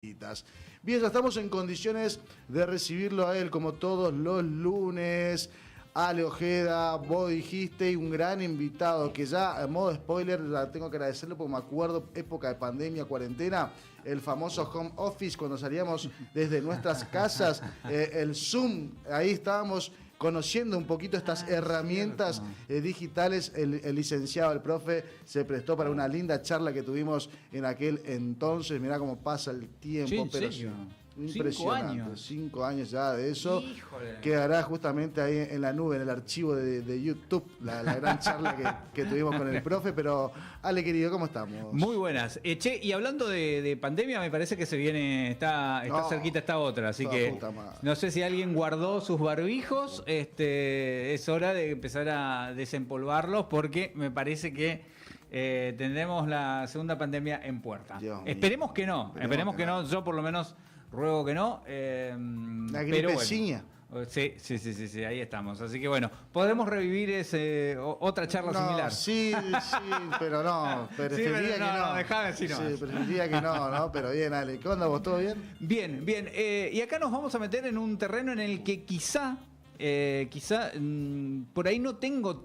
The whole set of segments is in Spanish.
Bien, ya estamos en condiciones de recibirlo a él como todos los lunes. Ale Ojeda, vos dijiste, y un gran invitado que ya, en modo spoiler, la tengo que agradecerle porque me acuerdo, época de pandemia, cuarentena, el famoso home office, cuando salíamos desde nuestras casas, el Zoom, ahí estábamos conociendo un poquito estas herramientas digitales. El licenciado, el profe, se prestó para una linda charla que tuvimos en aquel entonces. Mirá cómo pasa el tiempo, sí, pero impresionante. 5 años ya de eso. Híjole. Quedará justamente ahí en la nube, en el archivo de YouTube, la gran charla que tuvimos con el profe. Pero, Ale, querido, ¿cómo estamos? Muy buenas. Che, y hablando de pandemia, me parece que se viene, está cerquita esta otra, así que no sé si alguien guardó sus barbijos, es hora de empezar a desempolvarlos porque me parece que tendremos la segunda pandemia en puerta. Esperemos que no, yo por lo menos ruego que no. La gripeciña. Bueno. Sí, ahí estamos. Así que bueno, podemos revivir otra charla similar. Sí, pero no. Preferiría que no. Dejame si no. Sí, preferiría que no, pero bien, Ale. ¿Qué onda vos? ¿Todo bien? Bien. Y acá nos vamos a meter en un terreno en el que quizá por ahí no tengo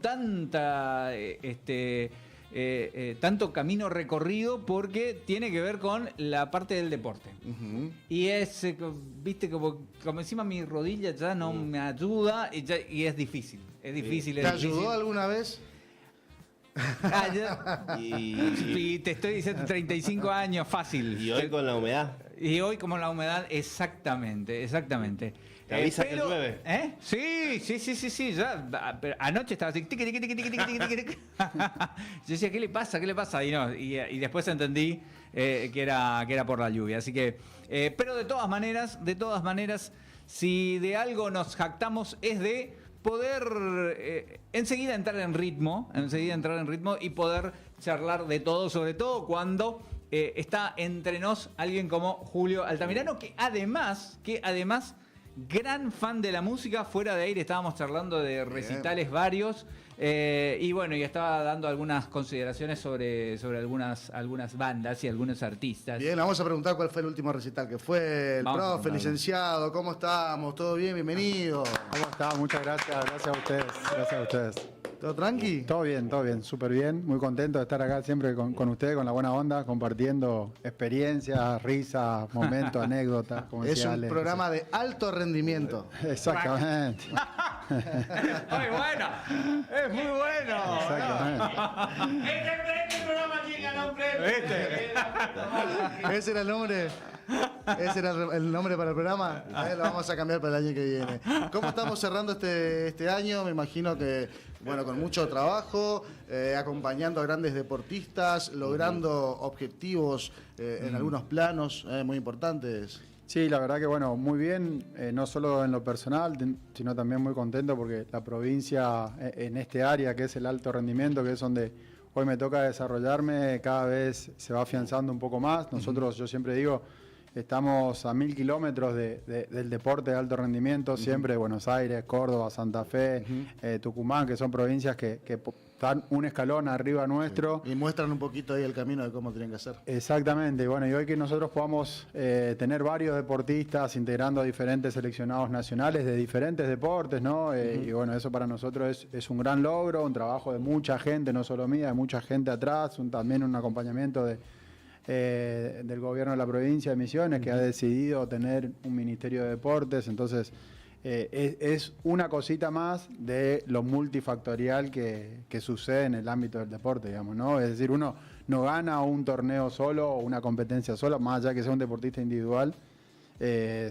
tanto camino recorrido porque tiene que ver con la parte del deporte. Y viste, como encima mi rodilla ya no me ayuda y es difícil. ¿Te ayudó alguna vez? Y te estoy diciendo 35 años, fácil. Y hoy con la humedad. Y hoy como la humedad, exactamente. ¿Te avisa que llueve? Sí, ya. Pero anoche estaba así. Yo decía, ¿qué le pasa? Y después entendí que era por la lluvia. Así que, pero de todas maneras, si de algo nos jactamos es de poder enseguida entrar en ritmo y poder charlar de todo, sobre todo cuando está entre nos alguien como Julio Altamirano, que además gran fan de la música. Fuera de aire estábamos charlando de recitales varios y bueno, y estaba dando algunas consideraciones sobre algunas bandas y algunos artistas. Bien, vamos a preguntar cuál fue el último recital que fue. El profe, licenciado, ¿cómo estamos? ¿Todo bien? Bienvenido. ¿Cómo está? Muchas gracias a ustedes. ¿Todo tranqui? Todo bien, súper bien. Muy contento de estar acá siempre con ustedes, con la buena onda, compartiendo experiencias, risas, momentos, anécdotas. Como es un programa de alto rendimiento. Exactamente. Es muy bueno. Exactamente. Este programa tiene ganado un premio. Ese era el nombre. Ese era el nombre para el programa. Lo vamos a cambiar para el año que viene. ¿Cómo estamos cerrando este año? Me imagino que, bueno, con mucho trabajo, acompañando a grandes deportistas, logrando objetivos en algunos planos muy importantes. Sí, la verdad que bueno, muy bien, no solo en lo personal, sino también muy contento porque la provincia en este área que es el alto rendimiento, que es donde hoy me toca desarrollarme, cada vez se va afianzando un poco más. Nosotros, yo siempre digo, estamos a 1000 kilómetros del deporte de alto rendimiento, siempre Buenos Aires, Córdoba, Santa Fe, Tucumán, que son provincias que están un escalón arriba nuestro. Y muestran un poquito ahí el camino de cómo tienen que hacer. Exactamente, y bueno, y hoy que nosotros podamos tener varios deportistas integrando a diferentes seleccionados nacionales de diferentes deportes, ¿no? Y bueno, eso para nosotros es un gran logro, un trabajo de mucha gente, no solo mía, de mucha gente atrás, también un acompañamiento del gobierno de la provincia de Misiones, que ha decidido tener un ministerio de deportes. Entonces es una cosita más de lo multifactorial que sucede en el ámbito del deporte, digamos, ¿no? Es decir, uno no gana un torneo solo o una competencia sola, más allá que sea un deportista individual.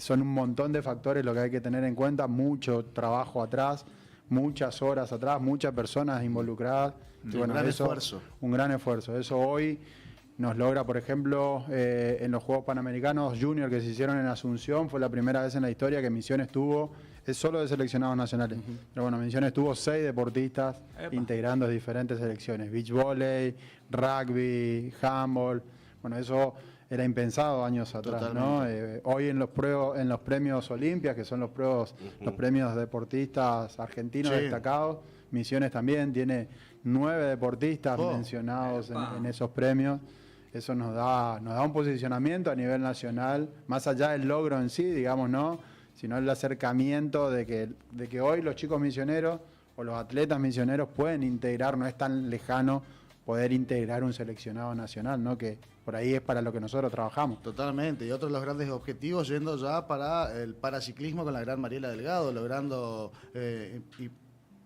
Son un montón de factores lo que hay que tener en cuenta, mucho trabajo atrás, muchas horas atrás, muchas personas involucradas. Y bueno, un gran esfuerzo. Eso hoy nos logra, por ejemplo, en los Juegos Panamericanos Junior que se hicieron en Asunción. Fue la primera vez en la historia que Misiones tuvo, es solo de seleccionados nacionales, pero bueno, Misiones tuvo 6 deportistas integrando diferentes selecciones: beach volley, rugby, handball. Bueno, eso era impensado años atrás, ¿no? Hoy en los premios Olimpias, que son los premios deportistas argentinos destacados, Misiones también tiene 9 deportistas mencionados en esos premios. eso nos da un posicionamiento a nivel nacional, más allá del logro en sí, digamos, ¿no? Sino el acercamiento de que hoy los chicos misioneros o los atletas misioneros pueden integrar, no es tan lejano poder integrar un seleccionado nacional, ¿no? Que por ahí es para lo que nosotros trabajamos. Totalmente, y otro de los grandes objetivos yendo ya para el paraciclismo con la gran Mariela Delgado, logrando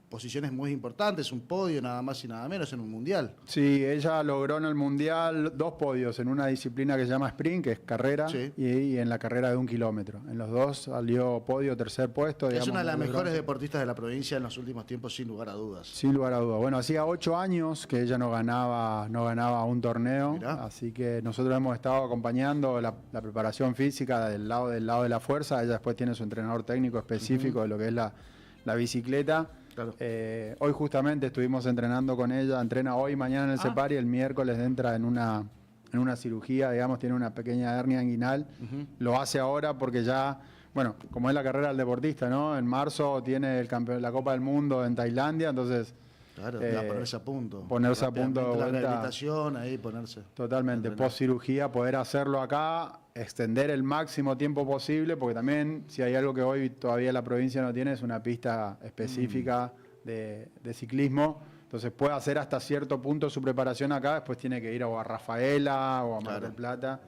posiciones muy importantes, un podio nada más y nada menos en un mundial. Sí, ella logró en el mundial 2 podios en una disciplina que se llama sprint, que es carrera, Sí. y en la carrera de 1 kilómetro. En los 2 salió podio, tercer puesto. Es digamos, una de las logró- mejores deportistas de la provincia en los últimos tiempos, sin lugar a dudas. Sin lugar a dudas. Bueno, hacía 8 años que ella no ganaba un torneo, Mirá. así que nosotros hemos estado acompañando la preparación física del lado de la fuerza. Ella después tiene su entrenador técnico específico de lo que es la bicicleta. Claro. Hoy justamente estuvimos entrenando con ella, entrena hoy, mañana en el CEPAR y el miércoles entra en una cirugía, digamos, tiene una pequeña hernia inguinal. Lo hace ahora porque ya, bueno, como es la carrera del deportista, ¿no? En marzo tiene la Copa del Mundo en Tailandia, entonces Claro, a ponerse a punto. ponerse a punto de Rápidamente la vuelta. rehabilitación, ahí ponerse. Totalmente, entrenar. post cirugía, poder hacerlo acá, extender el máximo tiempo posible, porque también si hay algo que hoy todavía la provincia no tiene es una pista específica de ciclismo, entonces puede hacer hasta cierto punto su preparación acá, después tiene que ir o a Rafaela o a Mar del Claro. Plata,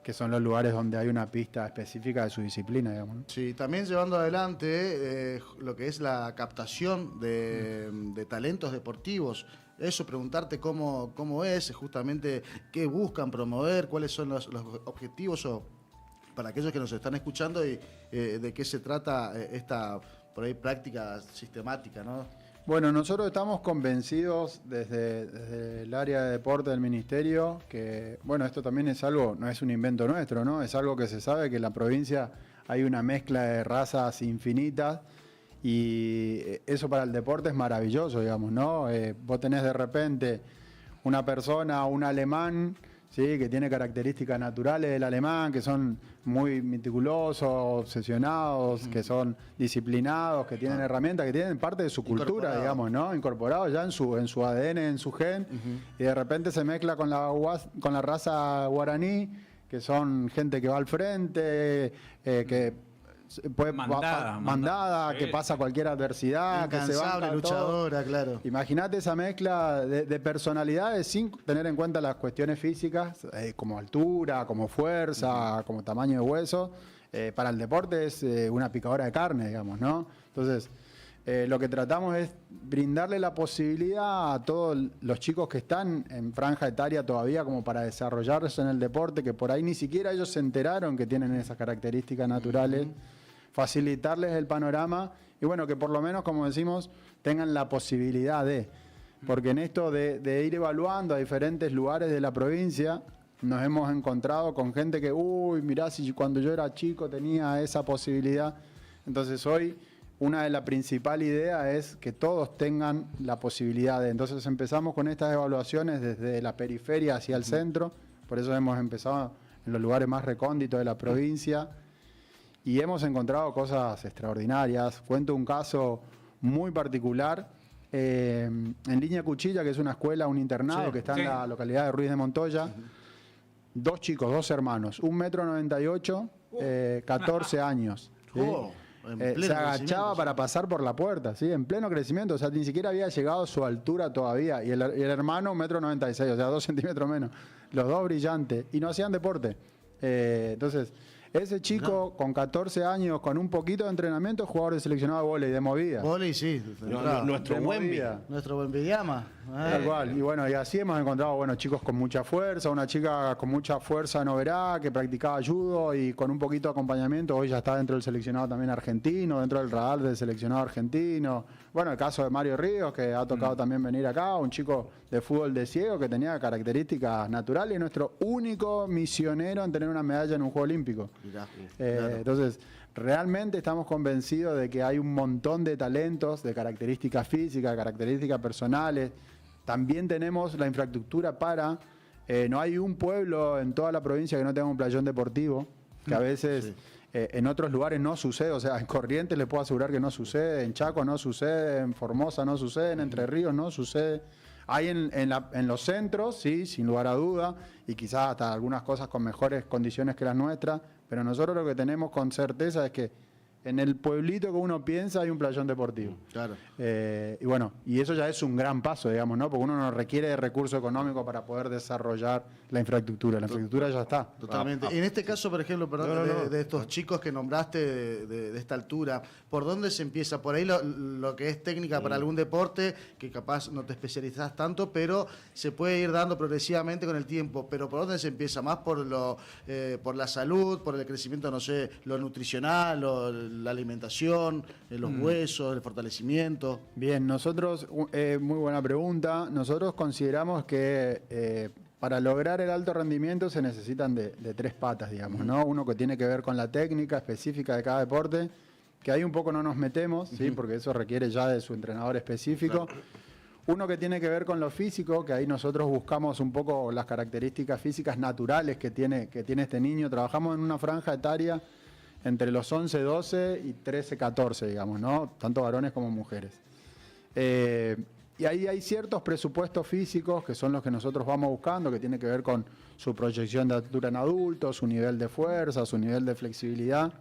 que son los lugares donde hay una pista específica de su disciplina, digamos, ¿no? Sí, también llevando adelante lo que es la captación de talentos deportivos. Eso, preguntarte cómo es, justamente qué buscan promover, cuáles son los objetivos o para aquellos que nos están escuchando y de qué se trata esta por ahí práctica sistemática, ¿no? Bueno, nosotros estamos convencidos desde el área de deporte del ministerio que, bueno, esto también es algo, no es un invento nuestro, ¿no? Es algo que se sabe que en la provincia hay una mezcla de razas infinitas y eso para el deporte es maravilloso, digamos, ¿no? Vos tenés de repente una persona, un alemán, ¿sí? Que tiene características naturales del alemán, que son muy meticulosos, obsesionados, que son disciplinados, que tienen herramientas, que tienen parte de su cultura, Incorporado. digamos, ¿no? Incorporado ya en su ADN, en su gen, y de repente se mezcla con la raza guaraní, que son gente que va al frente, que puede mandada, sí. que pasa cualquier adversidad, que se Incansable, banca todo. luchadora, claro. Imagínate esa mezcla de personalidades sin tener en cuenta las cuestiones físicas, como altura, como fuerza, como tamaño de hueso. Para el deporte es una picadora de carne, digamos, ¿no? Entonces, lo que tratamos es brindarle la posibilidad a todos los chicos que están en franja etaria todavía como para desarrollarse en el deporte, que por ahí ni siquiera ellos se enteraron que tienen esas características naturales, facilitarles el panorama y bueno, que por lo menos, como decimos, tengan la posibilidad porque en esto de ir evaluando a diferentes lugares de la provincia, nos hemos encontrado con gente que, uy, mirá, si cuando yo era chico tenía esa posibilidad. Entonces hoy una de las principales ideas es que todos tengan la posibilidad de. Entonces empezamos con estas evaluaciones desde la periferia hacia el centro, por eso hemos empezado en los lugares más recónditos de la provincia y hemos encontrado cosas extraordinarias. Cuento un caso muy particular. En Línea Cuchilla, que es una escuela, un internado Sí, que está sí. en la localidad de Ruiz de Montoya, 2 chicos, 2 hermanos, 1,98 m, 14 años. ¿sí? Oh, en pleno Se agachaba crecimiento, para sí. pasar por la puerta, ¿sí? En pleno crecimiento, o sea, ni siquiera había llegado a su altura todavía. Y el hermano, 1,96 m, o sea, 2 centímetros menos. Los dos brillantes. Y no hacían deporte. Entonces, ese chico con 14 años, con un poquito de entrenamiento, es jugador de seleccionado de vóley, de movida. Vóley, sí. Nuestro De Wemby. movida. Nuestro buen Vidiama. Tal cual. Y bueno, y así hemos encontrado, bueno, chicos con mucha fuerza, una chica con mucha fuerza en Oberá, que practicaba judo y con un poquito de acompañamiento, hoy ya está dentro del seleccionado también argentino, dentro del radar del seleccionado argentino. Bueno, el caso de Mario Ríos, que ha tocado también venir acá, un chico de fútbol de ciego que tenía características naturales y nuestro único misionero en tener una medalla en un Juego Olímpico. Mirá, claro. Entonces, realmente estamos convencidos de que hay un montón de talentos, de características físicas, características personales. También tenemos la infraestructura para... no hay un pueblo en toda la provincia que no tenga un playón deportivo, que a veces Sí. en otros lugares no sucede. O sea, en Corrientes les puedo asegurar que no sucede, en Chaco no sucede, en Formosa no sucede, en Entre Ríos no sucede. Hay en los centros, sí, sin lugar a duda, y quizás hasta algunas cosas con mejores condiciones que las nuestras, pero nosotros lo que tenemos con certeza es que en el pueblito que uno piensa hay un playón deportivo. Claro. Y bueno, y eso ya es un gran paso, digamos, ¿no? Porque uno no requiere de recursos económicos para poder desarrollar la infraestructura. La infraestructura ya está. Totalmente. En este caso, por ejemplo, perdón, de estos chicos que nombraste de esta altura, ¿por dónde se empieza? Por ahí lo que es técnica para algún deporte, que capaz no te especializás tanto, pero se puede ir dando progresivamente con el tiempo. Pero ¿por dónde se empieza? ¿Más por la salud, por el crecimiento, no sé, lo nutricional, la alimentación, los huesos, el fortalecimiento? Bien, nosotros, muy buena pregunta. Nosotros consideramos que para lograr el alto rendimiento se necesitan de tres patas, digamos, ¿no? Uno que tiene que ver con la técnica específica de cada deporte, que ahí un poco no nos metemos, ¿sí? Porque eso requiere ya de su entrenador específico. Claro. Uno que tiene que ver con lo físico, que ahí nosotros buscamos un poco las características físicas naturales que tiene este niño. Trabajamos en una franja etaria entre los 11, 12 y 13, 14, digamos, ¿no? Tanto varones como mujeres. Y ahí hay ciertos presupuestos físicos que son los que nosotros vamos buscando, que tiene que ver con su proyección de altura en adultos, su nivel de fuerza, su nivel de flexibilidad,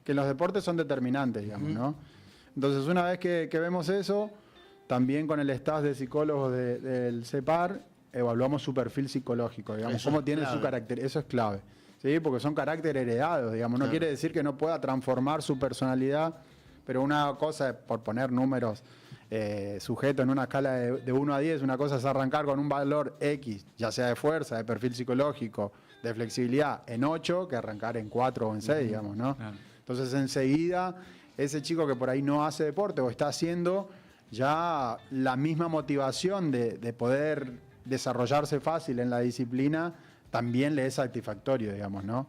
que en los deportes son determinantes, digamos, ¿no? Entonces, una vez que vemos eso, también con el staff de psicólogos del CEPAR, evaluamos su perfil psicológico, digamos, cómo tiene su carácter, eso es clave. Sí, porque son carácter heredados, digamos. No quiere decir que no pueda transformar su personalidad, pero una cosa, por poner números sujetos en una escala de 1 a 10, una cosa es arrancar con un valor X, ya sea de fuerza, de perfil psicológico, de flexibilidad, en 8, que arrancar en 4 o en 6, digamos, ¿no? Claro. Entonces, enseguida, ese chico que por ahí no hace deporte o está haciendo, ya la misma motivación de poder desarrollarse fácil en la disciplina también le es satisfactorio, digamos, ¿no?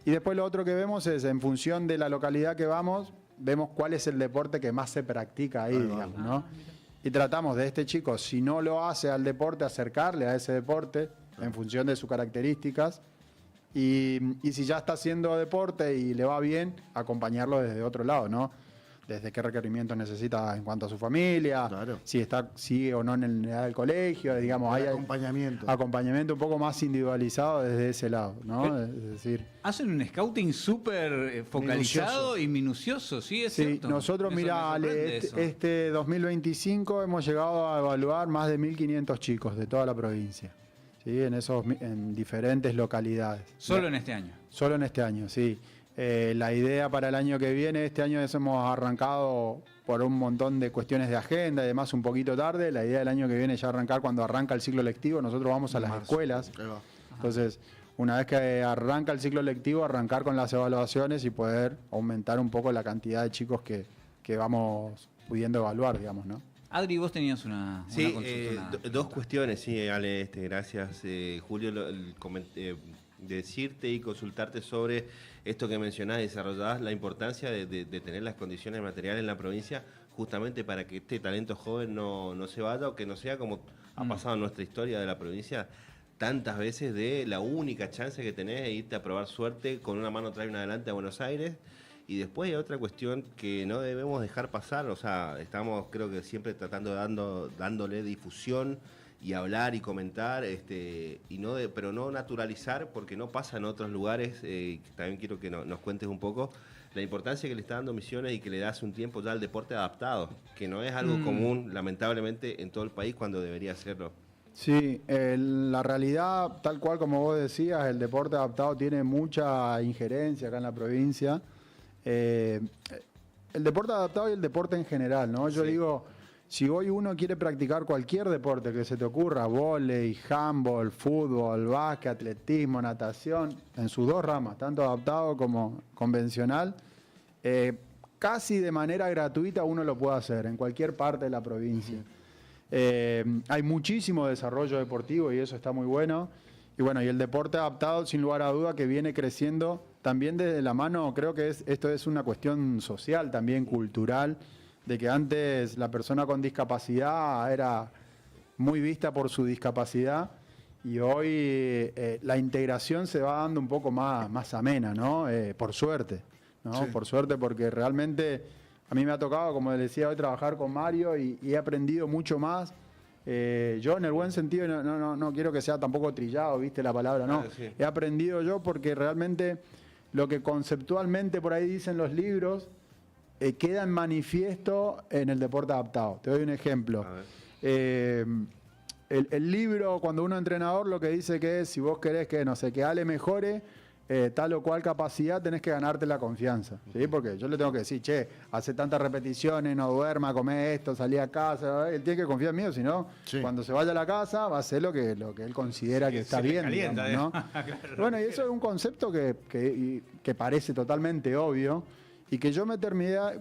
Y después lo otro que vemos es, en función de la localidad que vamos, vemos cuál es el deporte que más se practica ahí, digamos, ¿no? Y tratamos de este chico, si no lo hace al deporte, acercarle a ese deporte en función de sus características. Y si ya está haciendo deporte y le va bien, acompañarlo desde otro lado, ¿no? Desde qué requerimientos necesita en cuanto a su familia, claro, si está sigue o no en la edad del colegio, digamos, hay acompañamiento un poco más individualizado desde ese lado, ¿no? Es decir, hacen un scouting súper focalizado y minucioso, ¿sí? ¿Es cierto? Nosotros, mira, Ale, este 2025 hemos llegado a evaluar más de 1.500 chicos de toda la provincia, ¿sí? En diferentes localidades. ¿Solo en este año? Solo en este año, sí. La idea para el año que viene, este año hemos arrancado por un montón de cuestiones de agenda y demás un poquito tarde. La idea del año que viene ya arrancar cuando arranca el ciclo lectivo. Nosotros vamos a las escuelas. Entonces, una vez que arranca el ciclo lectivo, arrancar con las evaluaciones y poder aumentar un poco la cantidad de chicos que vamos pudiendo evaluar, digamos, ¿no? Adri, vos tenías una consulta. Dos cuestiones, sí, Ale, gracias, Julio, decirte y consultarte sobre esto que mencionás y desarrollás, la importancia de tener las condiciones materiales en la provincia, justamente para que este talento joven no se vaya, o que no sea como ha pasado en nuestra historia de la provincia, tantas veces de la única chance que tenés de irte a probar suerte con una mano atrás y una adelante a Buenos Aires. Y después hay otra cuestión que no debemos dejar pasar, o sea, estamos creo que siempre dándole difusión y hablar y comentar, pero no naturalizar, porque no pasa en otros lugares. También quiero que nos cuentes un poco la importancia que le está dando Misiones y que le da hace un tiempo ya al deporte adaptado, que no es algo común, lamentablemente, en todo el país cuando debería serlo. Sí, la realidad, tal cual como vos decías, el deporte adaptado tiene mucha injerencia acá en la provincia. El deporte adaptado y el deporte en general, ¿no? Yo digo, si hoy uno quiere practicar cualquier deporte que se te ocurra, vóley, handball, fútbol, básquet, atletismo, natación, en sus dos ramas, tanto adaptado como convencional, casi de manera gratuita uno lo puede hacer en cualquier parte de la provincia. Hay muchísimo desarrollo deportivo y eso está muy bueno. Y bueno, y el deporte adaptado, sin lugar a duda, que viene creciendo también desde la mano. Creo que esto es una cuestión social, también cultural, de que antes la persona con discapacidad era muy vista por su discapacidad y hoy la integración se va dando un poco más amena, ¿no? Por suerte, ¿no? Sí. Por suerte, porque realmente a mí me ha tocado, como decía hoy, trabajar con Mario y he aprendido mucho más Yo en el buen sentido, no quiero que sea tampoco trillado, viste la palabra, no. Claro, sí. He aprendido yo porque realmente lo que conceptualmente por ahí dicen los libros queda en manifiesto en el deporte adaptado. Te doy un ejemplo. A ver. El libro, cuando uno es entrenador, lo que dice que es, si vos querés que, no sé, que Ale mejore, tal o cual capacidad, tenés que ganarte la confianza, ¿sí? Porque yo le tengo que decir, che, hace tantas repeticiones, no duerma, come esto, salí a casa, él tiene que confiar en mí, si no, Sí. cuando se vaya a la casa va a hacer lo que él considera que está se le bien, calienta, digamos, ¿no? Claro. Bueno, y eso es un concepto que parece totalmente obvio, y que yo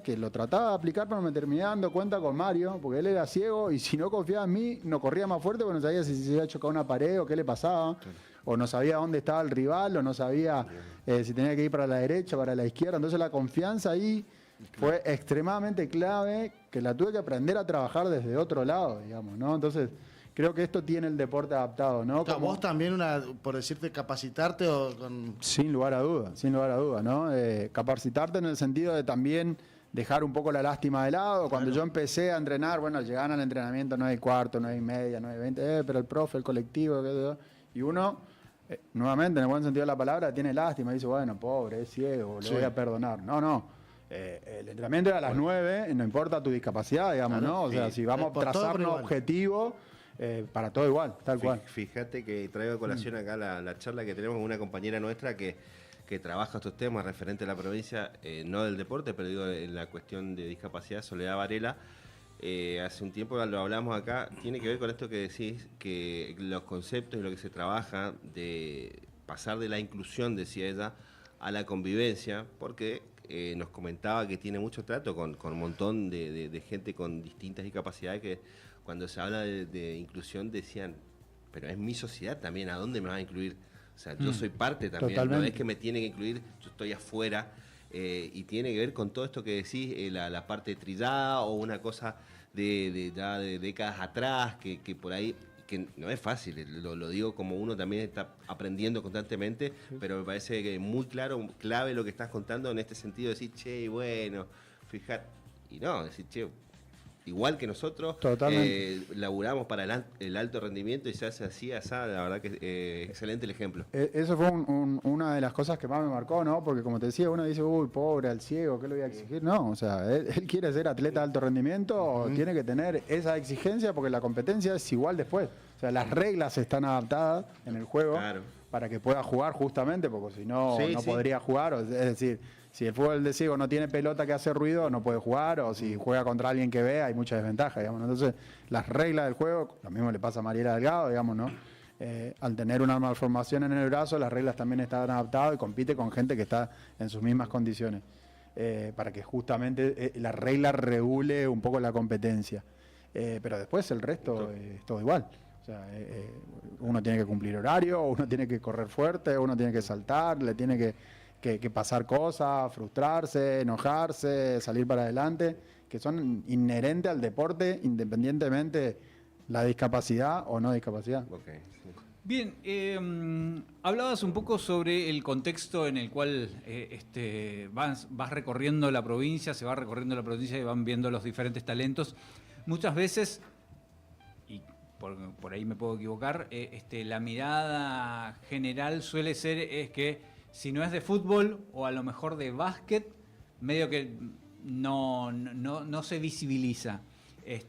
que lo trataba de aplicar, pero me terminé dando cuenta con Mario, porque él era ciego y si no confiaba en mí, no corría más fuerte porque no sabía si se había chocado una pared o qué le pasaba, o no sabía dónde estaba el rival, o no sabía si tenía que ir para la derecha, para la izquierda. Entonces la confianza ahí fue extremadamente clave, que la tuve que aprender a trabajar desde otro lado, digamos, ¿no? Entonces creo que esto tiene el deporte adaptado, ¿no? Vos también, por decirte, capacitarte o con... Sin lugar a duda, ¿no? Capacitarte en el sentido de también dejar un poco la lástima de lado. Cuando yo empecé a entrenar, bueno, llegaban al entrenamiento 9:15, 9:30, 9:20, pero el profe, el colectivo, qué sé yo. Y uno, nuevamente, en el buen sentido de la palabra, tiene lástima, dice, bueno, pobre, es ciego, le voy a perdonar. No. El entrenamiento era a las 9, no importa tu discapacidad, digamos, Claro, ¿no? O sea, sí. si vamos Por a todo por trazarnos igual. objetivos, para todo igual, tal cual. Fíjate que traigo a colación acá la charla que tenemos con una compañera nuestra que trabaja estos temas referentes a la provincia, no del deporte, pero digo en la cuestión de discapacidad, Soledad Varela. Hace un tiempo lo hablamos acá, tiene que ver con esto que decís, que los conceptos y lo que se trabaja de pasar de la inclusión, decía ella, a la convivencia, porque nos comentaba que tiene mucho trato con un montón de gente con distintas discapacidades que cuando se habla de inclusión decían, pero es mi sociedad también, ¿a dónde me vas a incluir? O sea, yo soy parte también, Totalmente. no es que me tienen que incluir, yo estoy afuera, y tiene que ver con todo esto que decís, la parte trillada o una cosa ya de décadas atrás, que por ahí, que no es fácil, lo digo como uno también está aprendiendo constantemente, pero me parece que muy clave lo que estás contando en este sentido, de decir, che, bueno, fíjate, y no, decir, che, igual que nosotros, Totalmente. laburamos para el alto rendimiento y se hace así, asá, la verdad que excelente el ejemplo. Eso fue una de las cosas que más me marcó, ¿no? Porque como te decía, uno dice, uy, pobre, al ciego, ¿qué le voy a exigir? No, o sea, él quiere ser atleta de alto rendimiento, tiene que tener esa exigencia porque la competencia es igual después. O sea, las reglas están adaptadas en el juego Claro. para que pueda jugar justamente, porque si no, Sí, no sí. podría jugar. Es decir, si el fútbol de ciego no tiene pelota que hace ruido, no puede jugar, o si juega contra alguien que ve, hay mucha desventaja, digamos, ¿no? Entonces, las reglas del juego, lo mismo le pasa a Mariela Delgado, digamos, ¿no? Al tener una malformación en el brazo, las reglas también están adaptadas y compite con gente que está en sus mismas condiciones, para que justamente la regla regule un poco la competencia. Pero después el resto es todo igual. O sea, uno tiene que cumplir horario, uno tiene que correr fuerte, uno tiene que saltar, le tiene que pasar cosas, frustrarse, enojarse, salir para adelante, que son inherentes al deporte, independientemente la discapacidad o no discapacidad. Okay. Bien, hablabas un poco sobre el contexto en el cual vas recorriendo la provincia, se va recorriendo la provincia y van viendo los diferentes talentos. Muchas veces, y por ahí me puedo equivocar, la mirada general suele ser es que si no es de fútbol o a lo mejor de básquet, medio que no se visibiliza.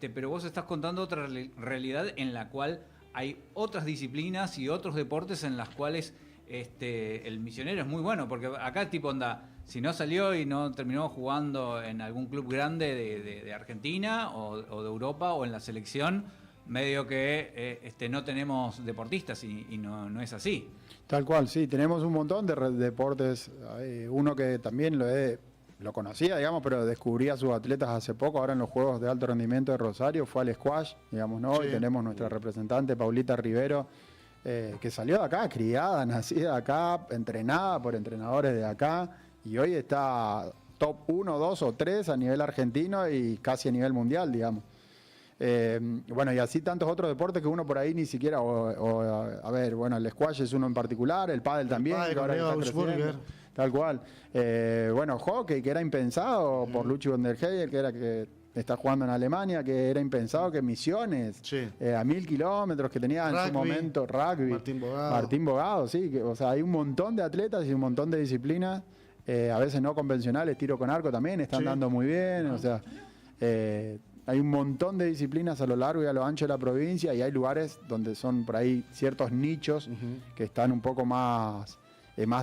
Pero vos estás contando otra realidad en la cual hay otras disciplinas y otros deportes en las cuales el misionero es muy bueno, porque acá tipo onda, si no salió y no terminó jugando en algún club grande de Argentina o de Europa o en la selección, medio que no tenemos deportistas y no es así. Tal cual, sí, tenemos un montón de deportes. Uno que también lo conocía, digamos, pero descubrí a sus atletas hace poco, ahora en los Juegos de Alto Rendimiento de Rosario, fue al squash, digamos, ¿no? Sí. Y tenemos nuestra representante, Paulita Rivero, que salió de acá, criada, nacida acá, entrenada por entrenadores de acá, y hoy está top 1, 2 o 3 a nivel argentino y casi a nivel mundial, digamos. Bueno, y así tantos otros deportes que uno por ahí ni siquiera, a ver, bueno, el squash es uno en particular, el pádel también, pádel que ahora con está Leo creciendo, Augsburger. tal cual. Bueno, hockey, que era impensado por Luchi von der Heyer, que está jugando en Alemania, que era impensado que Misiones, Sí. a 1000 kilómetros, que tenía en su Rugby. momento rugby. Martín Bogado, sí. O sea, hay un montón de atletas y un montón de disciplinas, a veces no convencionales, tiro con arco también, están Sí. dando muy bien. O sea, hay un montón de disciplinas a lo largo y a lo ancho de la provincia y hay lugares donde son por ahí ciertos nichos que están un poco más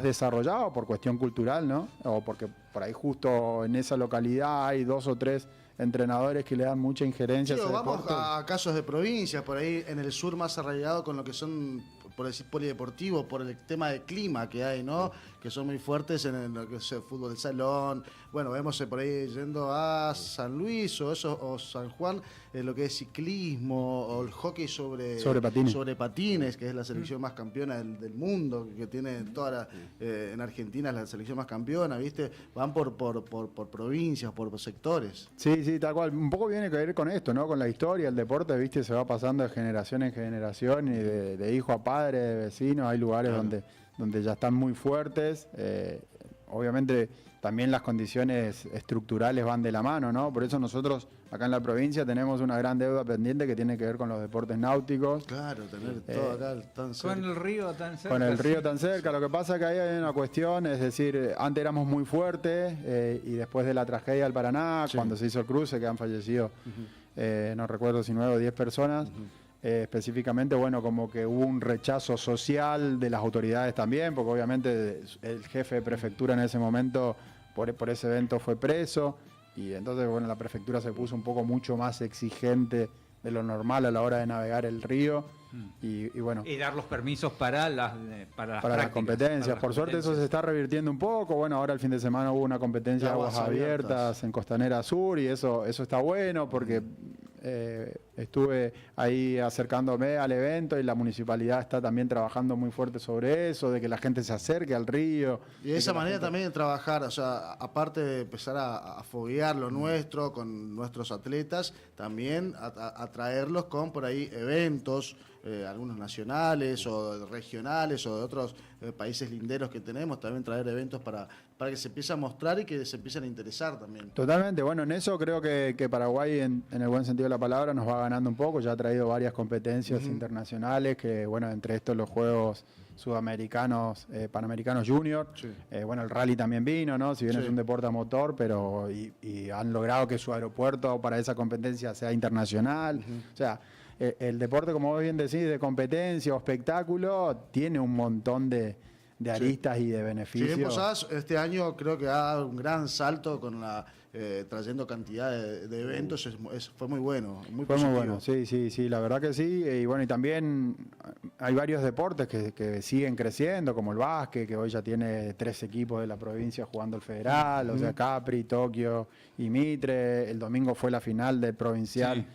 desarrollados por cuestión cultural, ¿no? O porque por ahí justo en esa localidad hay 2 o 3 entrenadores que le dan mucha injerencia Sí, a ese vamos deporte. a casos de provincias, por ahí en el sur más arraigado con lo que son, por decir, polideportivos, por el tema de clima que hay, ¿no? Que son muy fuertes en lo que es el fútbol de salón. Bueno, vemos por ahí yendo a San Luis o San Juan, lo que es ciclismo o el hockey sobre patines, que es la selección más campeona del mundo, que tiene en Argentina es la selección más campeona, ¿viste? Van por provincias, por sectores. Sí, tal cual. Un poco viene que ver con esto, ¿no? Con la historia, el deporte, viste, se va pasando de generación en generación y de hijo a padre, de vecinos. Hay lugares donde ya están muy fuertes. Obviamente también las condiciones estructurales van de la mano, ¿no? Por eso nosotros acá en la provincia tenemos una gran deuda pendiente que tiene que ver con los deportes náuticos. Claro, tener todo acá tan cerca. Con el río tan cerca. Con el río tan cerca, lo que pasa es que ahí hay una cuestión, es decir, antes éramos muy fuertes y después de la tragedia del Paraná, cuando se hizo el cruce, que han fallecido, no recuerdo si 9 o 10 personas, específicamente, bueno, como que hubo un rechazo social de las autoridades también, porque obviamente el jefe de prefectura en ese momento por ese evento fue preso y entonces, bueno, la prefectura se puso un poco mucho más exigente de lo normal a la hora de navegar el río. Y bueno, Y dar los permisos para las las competencias. Por suerte eso se está revirtiendo un poco. Bueno, ahora el fin de semana hubo una competencia de aguas abiertas en Costanera Sur y eso está bueno porque estuve ahí acercándome al evento y la municipalidad está también trabajando muy fuerte sobre eso, de que la gente se acerque al río. Y de esa manera también de trabajar, o sea, aparte de empezar a foguear lo nuestro con nuestros atletas, también atraerlos con por ahí eventos, algunos nacionales o regionales o de otros países linderos que tenemos, también traer eventos para que se empiece a mostrar y que se empiecen a interesar también. Totalmente, bueno, en eso creo que Paraguay, en el buen sentido de la palabra, nos va ganando un poco, ya ha traído varias competencias internacionales, que bueno, entre estos los Juegos Sudamericanos, Panamericanos Junior, bueno, el rally también vino, ¿no? Si bien es un deporte a motor, pero y han logrado que su aeropuerto para esa competencia sea internacional, o sea, el deporte, como vos bien decís, de competencia o espectáculo, tiene un montón de aristas y de beneficios. Si bien Posadas este año creo que ha dado un gran salto con trayendo cantidad de eventos, fue muy bueno, muy Fue positivo. muy bueno, sí, la verdad que sí. Y bueno, y también hay varios deportes que siguen creciendo, como el básquet, que hoy ya tiene 3 equipos de la provincia jugando el federal, o sea, Capri, Tokio y Mitre. El domingo fue la final del provincial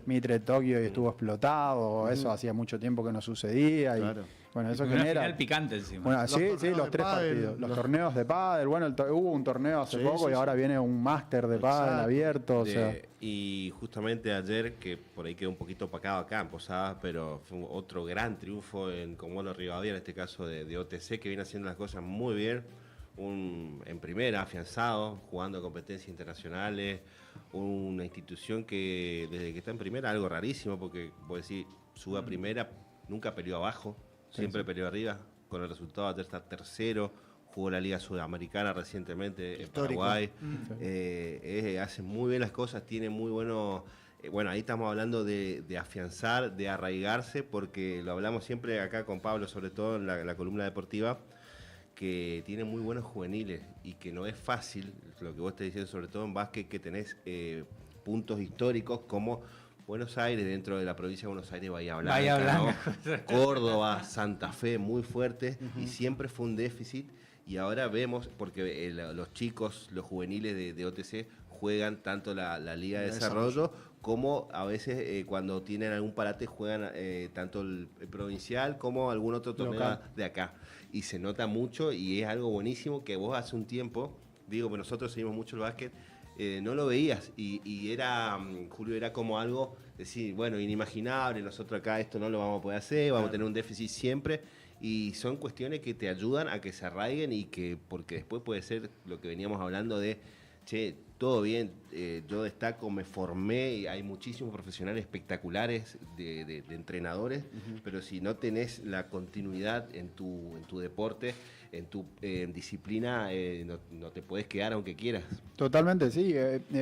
Mitre-Tokio y estuvo explotado. Eso hacía mucho tiempo que no sucedía. Claro. Bueno, eso Una genera. final picante encima. Bueno, Los sí, torneos los de 3 pádel, partidos. Los torneos de pádel. Bueno, hubo un torneo hace poco y ahora viene un máster de pádel Exacto. abierto. O sea. Y justamente ayer, que por ahí quedó un poquito opacado acá en Posadas, pero fue otro gran triunfo en Comodoro Rivadavia, en este caso de OTC, que viene haciendo las cosas muy bien. En primera, afianzado, jugando competencias internacionales, una institución que desde que está en primera, algo rarísimo, porque vos decís, sube a primera, nunca peleó abajo, siempre peleó arriba, con el resultado de estar tercero, jugó la Liga Sudamericana recientemente en Paraguay, hace muy bien las cosas, tiene muy buenos... bueno, ahí estamos hablando de afianzar, de arraigarse, porque lo hablamos siempre acá con Pablo, sobre todo en la columna deportiva, que tiene muy buenos juveniles y que no es fácil, lo que vos estás diciendo, sobre todo en básquet, que tenés puntos históricos como Buenos Aires, dentro de la provincia de Buenos Aires, Bahía Blanca, ¿no? Córdoba, Santa Fe, muy fuertes, y siempre fue un déficit, y ahora vemos, porque los chicos, los juveniles de OTC juegan tanto la Liga de Desarrollo como a veces cuando tienen algún parate juegan tanto el provincial como algún otro torneo de acá, y se nota mucho y es algo buenísimo que vos hace un tiempo, digo, que nosotros seguimos mucho el básquet, no lo veías y era, Julio, era como algo, decir, bueno, inimaginable, nosotros acá esto no lo vamos a poder hacer, vamos a tener un déficit siempre, y son cuestiones que te ayudan a que se arraiguen y que, porque después puede ser lo que veníamos hablando de Che, todo bien, yo destaco, me formé y hay muchísimos profesionales espectaculares de entrenadores, pero si no tenés la continuidad en tu deporte, en tu disciplina, no te puedes quedar aunque quieras. Totalmente, sí.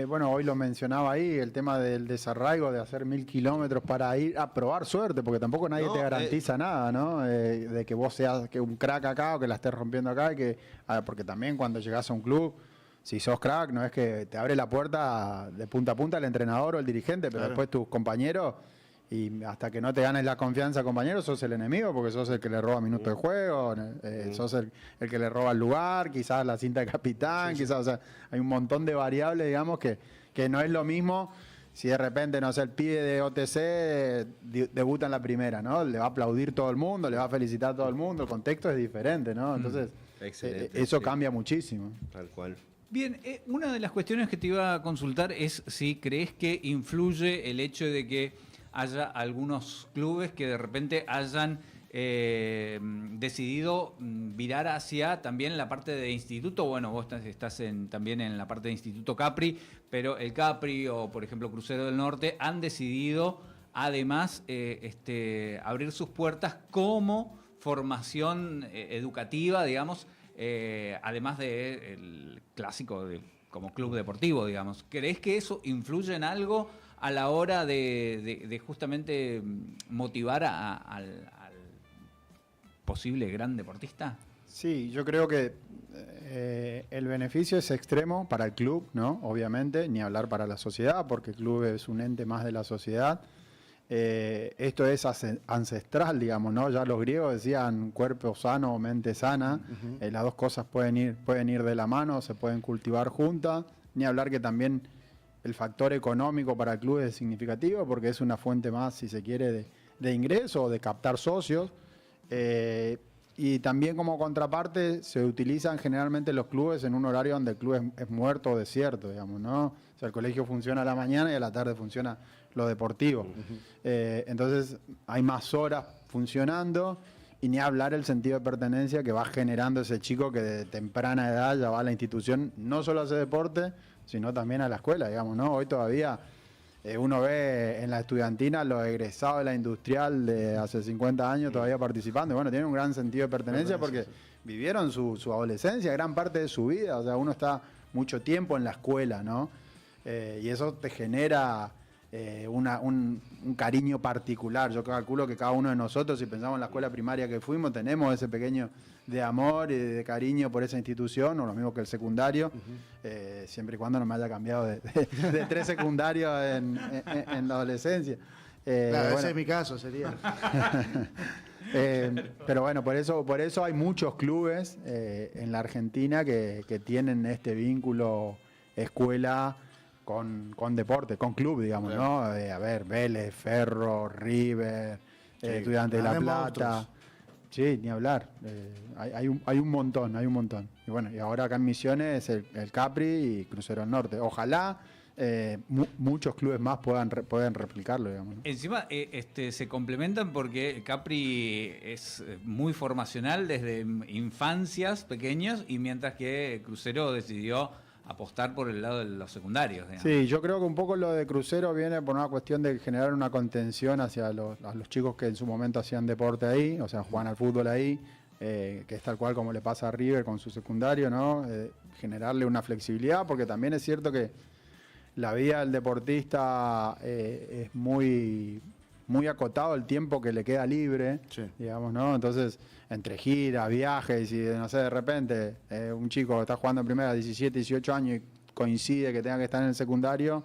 Bueno, hoy lo mencionaba ahí, el tema del desarraigo, de hacer 1000 kilómetros para ir a probar suerte, porque tampoco nadie te garantiza nada, ¿no? De que vos seas que un crack acá o que la estés rompiendo acá, porque también cuando llegás a un club, si sos crack, no es que te abre la puerta de punta a punta el entrenador o el dirigente, pero después tus compañeros, y hasta que no te ganes la confianza, compañero, sos el enemigo, porque sos el que le roba minutos de juego, sos el que le roba el lugar, quizás la cinta de capitán, quizás, o sea, hay un montón de variables, digamos, que no es lo mismo si de repente, no sé, el pibe de OTC debuta en la primera, ¿no? Le va a aplaudir todo el mundo, le va a felicitar todo el mundo, el contexto es diferente, ¿no? Entonces, eso cambia muchísimo. Tal cual. Bien, una de las cuestiones que te iba a consultar es si crees que influye el hecho de que haya algunos clubes que de repente hayan decidido virar hacia también la parte de instituto. Bueno, vos estás también en la parte de Instituto Capri, pero el Capri o, por ejemplo, Crucero del Norte han decidido además abrir sus puertas como formación educativa, digamos, además del clásico como club deportivo, digamos. ¿Crees que eso influye en algo a la hora de justamente motivar al posible gran deportista? Sí, yo creo que el beneficio es extremo para el club, ¿no? Obviamente, ni hablar para la sociedad, porque el club es un ente más de la sociedad. Esto es ancestral, digamos, ¿no? Ya los griegos decían cuerpo sano o mente sana. Las dos cosas pueden ir de la mano, se pueden cultivar juntas. Ni hablar que también el factor económico para el club es significativo, porque es una fuente más, si se quiere, de ingreso o de captar socios. Y también como contraparte se utilizan generalmente los clubes en un horario donde el club es muerto o desierto, digamos, ¿no? O sea, el colegio funciona a la mañana y a la tarde funciona lo deportivo. Entonces hay más horas funcionando y ni hablar el sentido de pertenencia que va generando ese chico que de temprana edad ya va a la institución, no solo a hacer deporte, sino también a la escuela, digamos, ¿no? Hoy todavía uno ve en la estudiantina los egresados de la industrial de hace 50 años todavía participando. Y bueno, tienen un gran sentido de pertenencia porque vivieron su adolescencia, gran parte de su vida. O sea, uno está mucho tiempo en la escuela, ¿no? Y eso te genera un cariño particular. Yo calculo que cada uno de nosotros, si pensamos en la escuela primaria que fuimos, tenemos ese pequeño de amor y de cariño por esa institución, o lo mismo que el secundario, siempre y cuando no me haya cambiado de 3 secundarios en la adolescencia. Claro, bueno. Ese es mi caso, sería. Pero bueno, por eso hay muchos clubes en la Argentina que tienen este vínculo escuela con deporte, con club, digamos, claro. ¿No? A ver, Vélez, Ferro, River, Estudiantes de La Plata. Monstruos. Sí, ni hablar. Hay un montón. Y bueno, y ahora acá en Misiones el Capri y Crucero del Norte. Ojalá muchos clubes más puedan replicarlo, digamos, ¿no? Encima se complementan porque el Capri es muy formacional desde infancias pequeños, y mientras que Crucero decidió apostar por el lado de los secundarios, digamos. Sí, yo creo que un poco lo de Crucero viene por una cuestión de generar una contención hacia a los chicos que en su momento hacían deporte ahí, o sea, juegan al fútbol ahí, que es tal cual como le pasa a River con su secundario, ¿no? Generarle una flexibilidad, porque también es cierto que la vida del deportista es muy acotado el tiempo que le queda libre, sí, digamos, ¿no? Entonces, entre giras, viajes y, no sé, de repente un chico que está jugando en primera a 17, 18 años y coincide que tenga que estar en el secundario,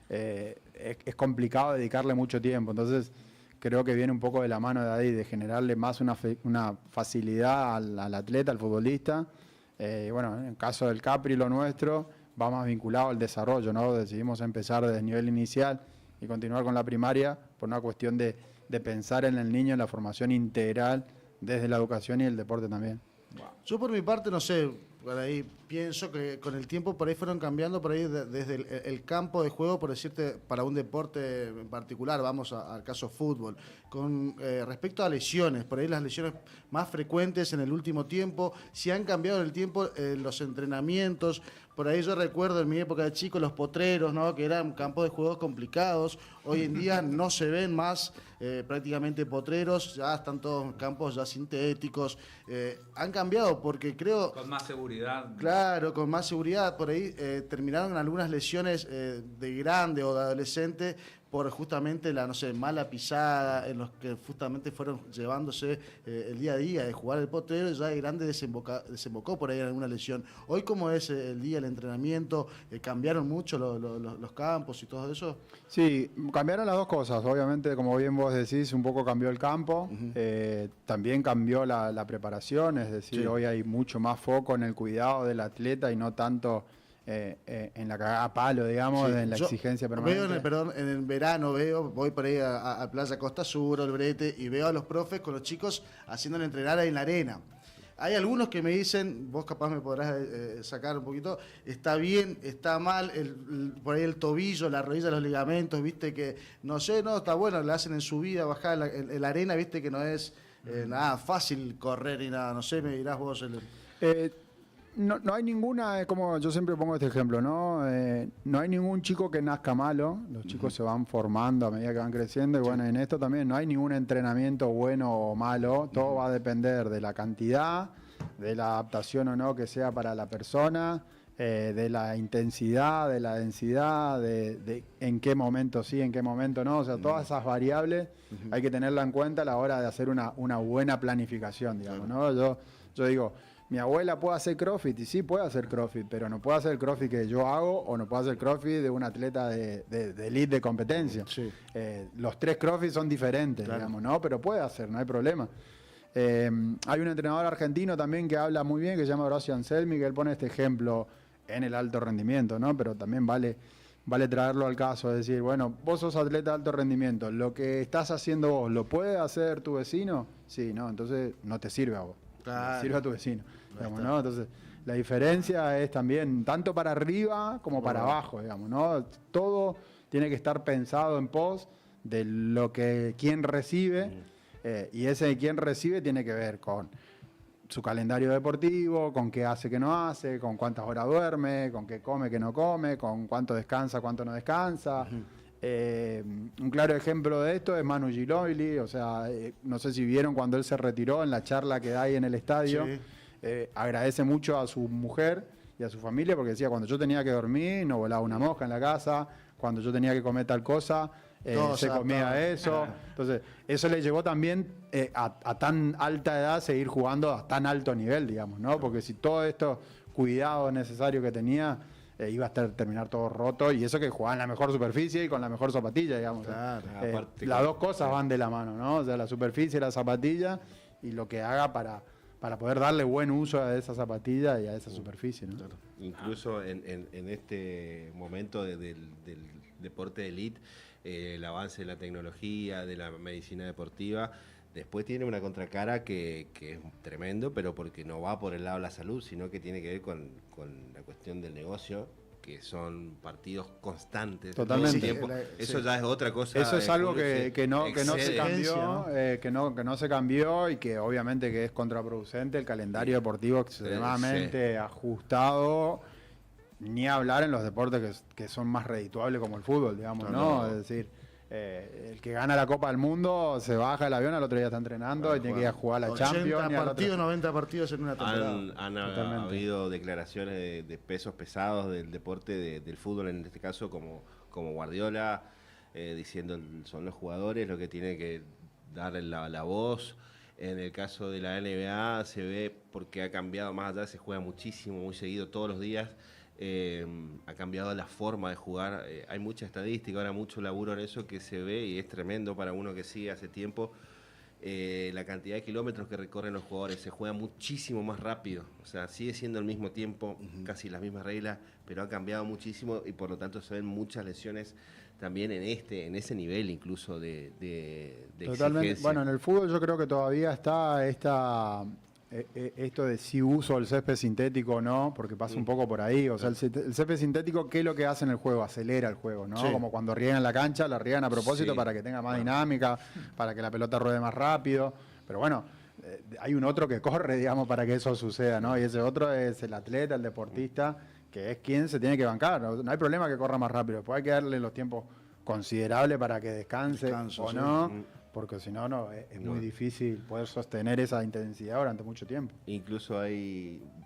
es complicado dedicarle mucho tiempo. Entonces, creo que viene un poco de la mano de ahí, de generarle más una facilidad al atleta, al futbolista. Bueno, en el caso del Capri, lo nuestro va más vinculado al desarrollo, ¿no? Decidimos empezar desde el nivel inicial y continuar con la primaria por una cuestión de pensar en el niño, en la formación integral desde la educación y el deporte también. Yo por mi parte, no sé, por ahí pienso que con el tiempo por ahí fueron cambiando por ahí desde el campo de juego, por decirte, para un deporte en particular, vamos al caso fútbol, con respecto a lesiones, por ahí las lesiones más frecuentes en el último tiempo, si han cambiado en el tiempo los entrenamientos. Por ahí yo recuerdo en mi época de chico los potreros, ¿no? Que eran campos de juegos complicados. Hoy en día no se ven más prácticamente potreros, ya están todos campos ya sintéticos. Han cambiado porque creo... Con más seguridad. Claro, con más seguridad. Por ahí terminaron algunas lesiones de grande o de adolescente por justamente la, no sé, mala pisada, en los que justamente fueron llevándose el día a día de jugar el potrero, y ya de grande desembocó por ahí en alguna lesión. Hoy, ¿cómo es el día, el entrenamiento? ¿Cambiaron mucho los campos y todo eso? Sí, cambiaron las dos cosas. Obviamente, como bien vos decís, un poco cambió el campo. También cambió la preparación, es decir, Sí. hoy hay mucho más foco en el cuidado del atleta y no tanto en la cagada a palo, digamos, Sí, en la yo exigencia veo permanente. en el verano, voy por ahí a Playa Costa Sur, al Brete, y veo a los profes con los chicos haciéndole entrenar ahí en la arena. Hay algunos que me dicen, vos capaz me podrás sacar un poquito, está bien, está mal, por ahí el tobillo, la rodilla, los ligamentos, viste que, no sé, no, está bueno, le hacen en subida, bajada en la arena, viste que no es nada fácil correr ni nada, no sé, me dirás vos. No hay ninguna, como yo siempre pongo este ejemplo, ¿no? No hay ningún chico que nazca malo, los chicos se van formando a medida que van creciendo, y bueno, en esto también no hay ningún entrenamiento bueno o malo, todo va a depender de la cantidad, de la adaptación o no que sea para la persona, de la intensidad, de la densidad, de en qué momento sí, en qué momento no, o sea, todas esas variables hay que tenerla en cuenta a la hora de hacer una buena planificación, digamos, ¿no? Yo digo, mi abuela puede hacer CrossFit, y sí puede hacer CrossFit, pero no puede hacer el CrossFit que yo hago, o no puede hacer CrossFit de un atleta de elite de competencia. Sí. Los 3 CrossFit son diferentes, Claro. digamos, ¿no? Pero puede hacer, no hay problema. Hay un entrenador argentino también que habla muy bien, que se llama Horacio Anselmi, que él pone este ejemplo en el alto rendimiento, ¿no? Pero también vale traerlo al caso, es decir, bueno, vos sos atleta de alto rendimiento, lo que estás haciendo vos, ¿lo puede hacer tu vecino? Sí, no, entonces no te sirve a vos, Claro. le sirve a tu vecino, digamos, ¿no? Entonces, la diferencia es también tanto para arriba como para abajo, digamos, ¿no? Todo tiene que estar pensado en pos de lo que quien recibe, y ese quien recibe tiene que ver con su calendario deportivo, con qué hace, qué no hace, con cuántas horas duerme, con qué come, qué no come, con cuánto descansa, cuánto no descansa. Un claro ejemplo de esto es Manu Ginóbili, o sea, no sé si vieron cuando él se retiró en la charla que da ahí en el estadio, Sí. agradece mucho a su mujer y a su familia porque decía, cuando yo tenía que dormir no volaba una mosca en la casa, cuando yo tenía que comer tal cosa, Todo se se comía adaptaba. eso. Entonces, eso le llevó también a tan alta edad seguir jugando a tan alto nivel, digamos, ¿no? Porque si todo esto cuidado necesario que tenía, iba a terminar todo roto, y eso que jugaba en la mejor superficie y con la mejor zapatilla, digamos. Claro. Aparte Las que- dos cosas van de la mano, ¿no? O sea, la superficie y la zapatilla, y lo que haga para poder darle buen uso a esa zapatilla y a esa superficie, ¿no? Incluso en este momento del deporte de elite, el avance de la tecnología, de la medicina deportiva, después tiene una contracara que es tremendo, pero porque no va por el lado de la salud, sino que tiene que ver con la cuestión del negocio, que son partidos constantes todo el Totalmente. tiempo. Eso ya es otra cosa. Eso es algo Julio, que no se excede. cambió, ¿no? que no se cambió, y que obviamente que es contraproducente el calendario deportivo extremadamente ajustado, ni hablar en los deportes que son más redituables como el fútbol, digamos, ¿no? Es decir, el que gana la Copa del Mundo se baja del avión, al otro día está entrenando y tiene que ir a jugar la 80 Champions. y al otro- partidos, 90 partidos en una temporada. Han Totalmente. habido declaraciones de pesos pesados del deporte, del fútbol en este caso, como Guardiola, diciendo son los jugadores los que tienen que darle la voz. En el caso de la NBA se ve, porque ha cambiado más allá, se juega muchísimo, muy seguido, todos los días. Ha cambiado la forma de jugar, hay mucha estadística, ahora mucho laburo en eso que se ve, y es tremendo para uno que sigue hace tiempo. La cantidad de kilómetros que recorren los jugadores, se juega muchísimo más rápido, o sea, sigue siendo el mismo tiempo, casi las mismas reglas, pero ha cambiado muchísimo, y por lo tanto se ven muchas lesiones también en ese nivel incluso de Totalmente. exigencia. Bueno, en el fútbol yo creo que todavía está esto de si uso el césped sintético o no, porque pasa un poco por ahí. O sea, el césped sintético, ¿qué es lo que hace en el juego? Acelera el juego, ¿no? Sí. Como cuando riegan la cancha, la riegan a propósito Sí. para que tenga más dinámica, para que la pelota ruede más rápido. Pero bueno, hay un otro que corre, digamos, para que eso suceda, ¿no? Y ese otro es el atleta, el deportista, que es quien se tiene que bancar. No hay problema que corra más rápido. Después hay que darle los tiempos considerables para que descanse Descanso, o sí. no, porque si no, es muy difícil poder sostener esa intensidad durante mucho tiempo. Incluso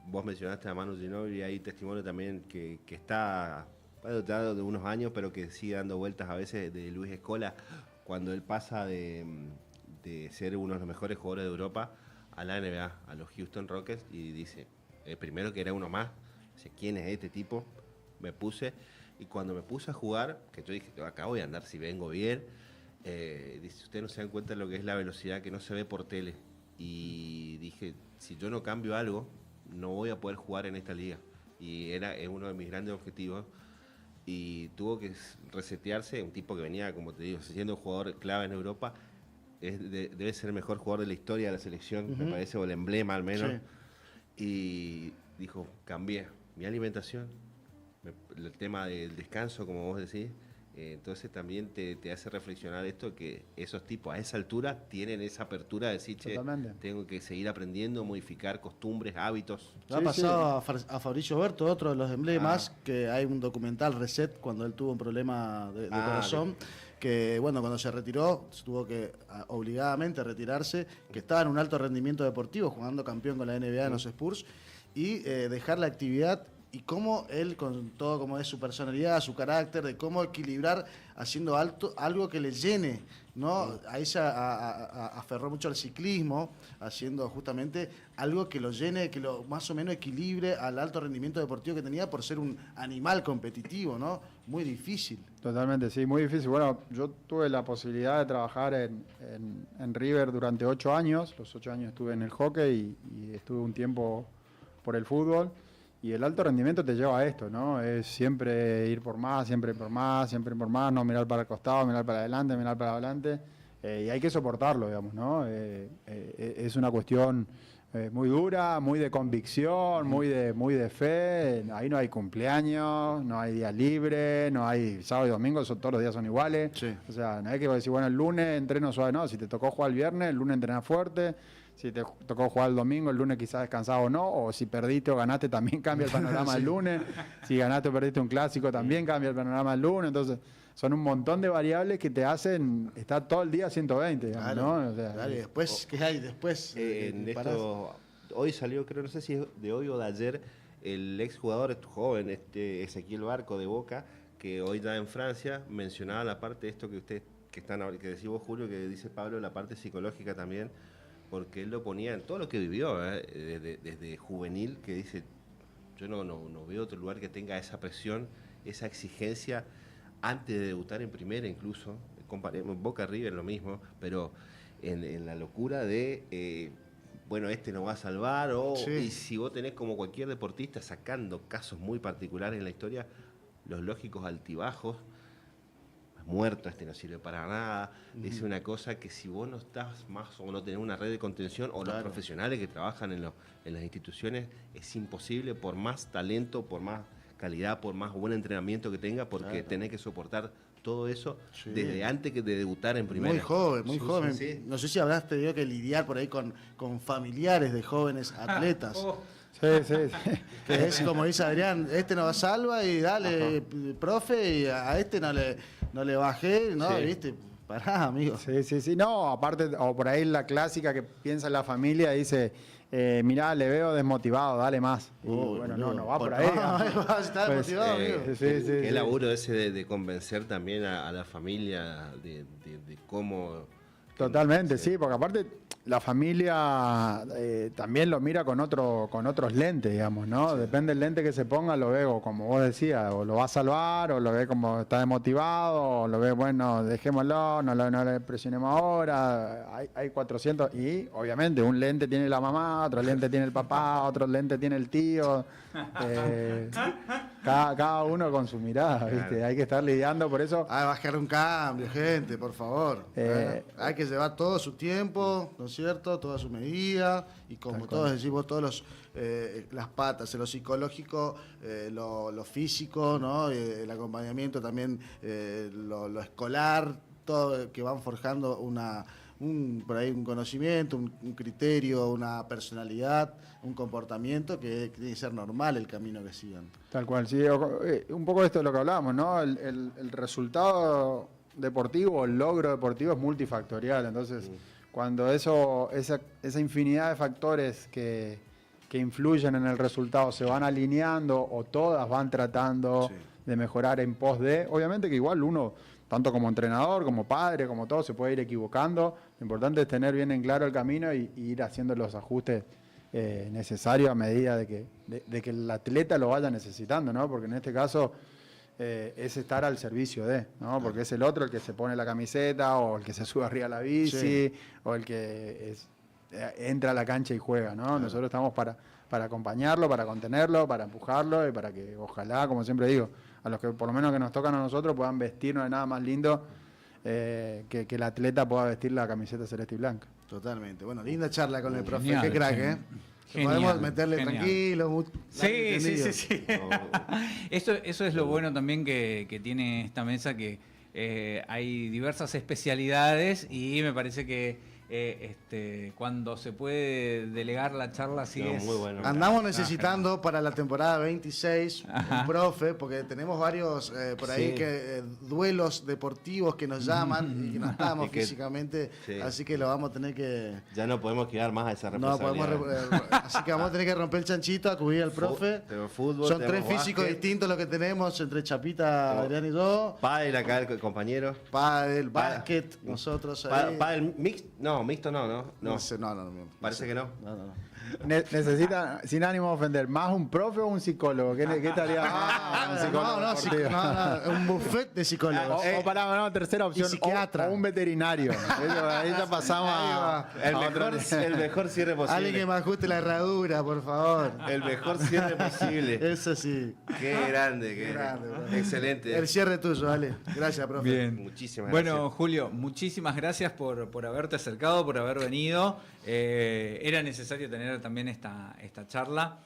vos mencionaste a Manu Ginóbili, hay testimonio también que está dotado de unos años, pero que sigue dando vueltas a veces, de Luis Escola, cuando él pasa de ser uno de los mejores jugadores de Europa a la NBA, a los Houston Rockets, y dice, primero que era uno más, dice, ¿quién es este tipo? Me puse, y cuando me puse a jugar, que yo dije, acá voy a andar si vengo bien, dice, ustedes no se dan cuenta de lo que es la velocidad que no se ve por tele. Y dije, si yo no cambio algo, no voy a poder jugar en esta liga. Y es uno de mis grandes objetivos. Y tuvo que resetearse, un tipo que venía, como te digo, siendo un jugador clave en Europa, debe ser el mejor jugador de la historia de la selección, me parece, o el emblema al menos. Sí. Y dijo, cambié mi alimentación, el tema del descanso, como vos decís. Entonces también te hace reflexionar esto, que esos tipos a esa altura tienen esa apertura de decir, che, Totalmente. tengo que seguir aprendiendo, modificar costumbres, hábitos. Le ha pasado a Fabricio Berto, otro de los emblemas, que hay un documental, Reset, cuando él tuvo un problema de corazón, que bueno, cuando se retiró, tuvo que obligadamente retirarse, que estaba en un alto rendimiento deportivo, jugando campeón con la NBA en los Spurs, y dejar la actividad. Y cómo él, con todo como es su personalidad, su carácter, de cómo equilibrar haciendo algo que le llene, ¿no? Ahí se aferró mucho al ciclismo, haciendo justamente algo que lo llene, que lo más o menos equilibre al alto rendimiento deportivo que tenía por ser un animal competitivo, ¿no? Muy difícil. Totalmente, sí, muy difícil. Bueno, yo tuve la posibilidad de trabajar en River durante 8 años. Los 8 años estuve en el hockey y estuve un tiempo por el fútbol. Y el alto rendimiento te lleva a esto, ¿no? Es siempre ir por más, siempre ir por más, siempre ir por más, no mirar para el costado, mirar para adelante, mirar para adelante. Y hay que soportarlo, digamos, ¿no? Es una cuestión muy dura, muy de convicción, muy de fe. Ahí no hay cumpleaños, no hay día libre, no hay sábado y domingo, todos los días son iguales. Sí. O sea, no hay que decir, bueno, el lunes entreno suave, no. Si te tocó jugar el viernes, el lunes entrenas fuerte. Si te tocó jugar el domingo, el lunes quizás descansado o no, o si perdiste o ganaste, también cambia el panorama el lunes. Si ganaste o perdiste un clásico, también cambia el panorama el lunes. Entonces, son un montón de variables que te hacen estar todo el día a 150, digamos, Claro, ¿no? O sea, claro, y después, ¿qué hay después? En Parás. esto, hoy salió, creo, no sé si es de hoy o de ayer, el exjugador joven, Ezequiel Barco de Boca, que hoy está en Francia, mencionaba la parte de esto que que decís vos, Julio, que dice Pablo, la parte psicológica también, porque él lo ponía en todo lo que vivió, desde juvenil, que dice, yo no veo otro lugar que tenga esa presión, esa exigencia antes de debutar en primera incluso. Comparemos Boca River lo mismo, pero en la locura de, bueno, este nos va a salvar, Sí. Y si vos tenés como cualquier deportista, sacando casos muy particulares en la historia, los lógicos altibajos, muerto, no sirve para nada, dice una cosa que si vos no estás más o no tenés una red de contención, o Claro. los profesionales que trabajan en las instituciones, es imposible, por más talento, por más calidad, por más buen entrenamiento que tenga, porque Claro. tenés que soportar todo eso Sí. desde antes de debutar en primera. Muy joven, muy Sí, joven. sí, sí. No sé si habrás tenido que lidiar por ahí con familiares de jóvenes atletas. sí, sí, sí. Que es como dice Adrián, este nos salva y dale, profe, y a este no le bajé, ¿no? Sí. ¿Viste? Pará, amigo. Sí, sí, sí. No, aparte, o por ahí la clásica que piensa la familia, dice, mirá, le veo desmotivado, dale más. Y bueno, no va por ahí. Está Pues, desmotivado, amigo. sí, sí, sí. Qué laburo ese de convencer también a la familia de cómo... Totalmente, sí, porque aparte la familia también lo mira con otros lentes, digamos, ¿no? Depende del lente que se ponga, lo ve, o como vos decías, o lo va a salvar, o lo ve como está desmotivado, o lo ve, bueno, dejémoslo, no le presionemos ahora, hay 400, y obviamente un lente tiene la mamá, otro lente tiene el papá, otro lente tiene el tío, cada uno con su mirada, ¿viste? Claro. Hay que estar lidiando, por eso... Hay que bajar un cambio, gente, por favor. Hay que llevar todo su tiempo, ¿no es cierto? Toda su medida. Y como todos decimos, todos las patas, lo psicológico, lo físico, ¿no? El acompañamiento también, lo escolar, todo que van forjando por ahí un conocimiento, un criterio, una personalidad, un comportamiento que tiene que ser normal el camino que sigan. Tal cual, sí. Un poco esto de lo que hablábamos, ¿no? El resultado deportivo, el logro deportivo es multifactorial. Entonces, cuando esa infinidad de factores que influyen en el resultado se van alineando o todas van tratando de mejorar en pos de, obviamente que igual uno, tanto como entrenador, como padre, como todo, se puede ir equivocando. Lo importante es tener bien en claro el camino y ir haciendo los ajustes necesarios a medida de que el atleta lo vaya necesitando, ¿no? Porque en este caso es estar al servicio de, ¿no? Porque es el otro el que se pone la camiseta o el que se sube arriba a la bici o el que entra a la cancha y juega, ¿no? Nosotros estamos para acompañarlo, para contenerlo, para empujarlo y para que ojalá, como siempre digo, a los que por lo menos que nos tocan a nosotros puedan vestirnos de nada más lindo que el atleta pueda vestir la camiseta celeste y blanca. Totalmente. Bueno, linda charla con el profe. Genial, Qué crack, genial. Podemos meterle Genial. tranquilo. Sí. Eso es lo bueno también que tiene esta mesa, que hay diversas especialidades y me parece que cuando se puede delegar la charla así No, es muy bueno. Andamos necesitando para la temporada 26 un profe, porque tenemos varios por ahí duelos deportivos que nos llaman y que no estamos Y que- físicamente, sí. así que lo vamos a tener que... Ya no podemos quedar más a esa No responsabilidad. podemos, así que vamos a tener que romper el chanchito, acudir al profe. Tenemos fútbol, Son tres tenemos físicos básquet. distintos los que tenemos entre Chapita, Adrián y yo. Pádel acá, el compañero. Pádel, básquet, nosotros ahí. Pádel mixto, no, no. No sé, no. Parece que no. No. Necesita, sin ánimo de ofender, ¿más un profe o un psicólogo? ¿Qué estaría más? Un psicólogo deportivo. Un buffet de psicólogos. O para tercera opción, psiquiatra. o un veterinario. Ahí ya pasamos a otro El mejor cierre Alguien que posible. me ajuste la herradura, por favor. El mejor cierre posible. Eso sí. Qué grande, qué Grande, bro. excelente. El cierre tuyo, Ale. Gracias, profe. Bien. Muchísimas Bueno, gracias. Julio, muchísimas gracias por haberte acercado, por haber venido. Era necesario tener también esta charla,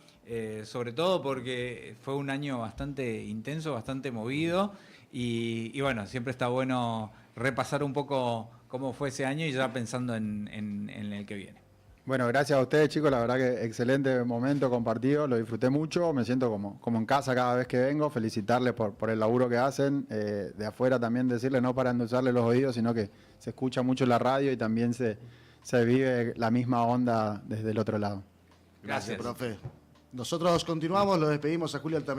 sobre todo porque fue un año bastante intenso, bastante movido y bueno, siempre está bueno repasar un poco cómo fue ese año y ya pensando en el que viene. Bueno, gracias a ustedes, chicos. La verdad que excelente momento compartido. Lo disfruté mucho. Me siento como en casa cada vez que vengo. Felicitarles por el laburo que hacen. De afuera también decirles, no para endulzarles los oídos, sino que se escucha mucho la radio y también se vive la misma onda desde el otro lado. Gracias, profe. Nosotros continuamos, lo despedimos a Julio Altamira.